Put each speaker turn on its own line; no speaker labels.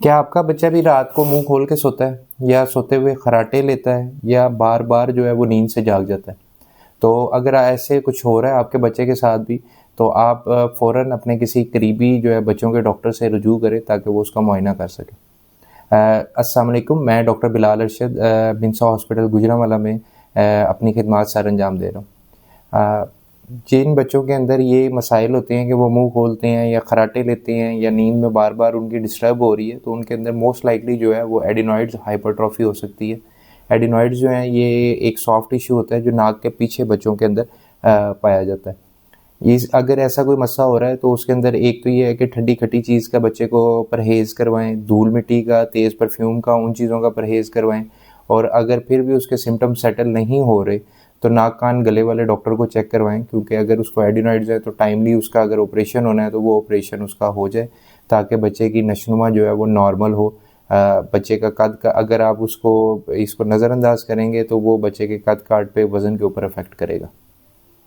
क्या आपका बच्चा भी रात को मुंह खोल के सोता है या सोते हुए खर्राटे लेता है या बार बार जो है वो नींद से जाग जाता है? तो अगर ऐसे कुछ हो रहा है आपके बच्चे के साथ भी, तो आप फ़ौरन अपने किसी करीबी जो है बच्चों के डॉक्टर से रुजू करें ताकि वो उसका मुआयना कर सकें। अस्सलाम वालेकुम, मैं डॉक्टर बिलाल अरशद बिनसा हॉस्पिटल गुजरांवाला में अपनी खिदमत सर अंजाम दे रहा हूँ। जिन बच्चों के अंदर ये मसाइल होते हैं कि वो मुंह खोलते हैं या खर्राटे लेते हैं या नींद में बार बार उनकी डिस्टर्ब हो रही है, तो उनके अंदर मोस्ट लाइकली जो है वो एडिनॉइड्स हाइपरट्रॉफी हो सकती है। एडिनॉइड्स जो हैं ये एक सॉफ्ट टिश्यू होता है जो नाक के पीछे बच्चों के अंदर पाया जाता है। इस अगर ऐसा कोई मसला हो रहा है तो उसके अंदर एक तो ये है कि ठंडी खट्टी चीज़ का बच्चे को परहेज़ करवाएं, धूल मिट्टी का, तेज़ परफ्यूम का, उन चीज़ों का परहेज़ करवाएं। और अगर फिर भी उसके सिम्टम सेटल नहीं हो रहे तो नाक कान गले वाले डॉक्टर को चेक करवाएं, क्योंकि अगर उसको एडिनॉइड्स है तो टाइमली उसका अगर ऑपरेशन होना है तो वो ऑपरेशन उसका हो जाए, ताकि बच्चे की नशनुमा जो है वो नॉर्मल हो। बच्चे का कद का अगर आप इसको नज़रअंदाज करेंगे तो वो बच्चे के कद काट पे वज़न के ऊपर अफेक्ट करेगा।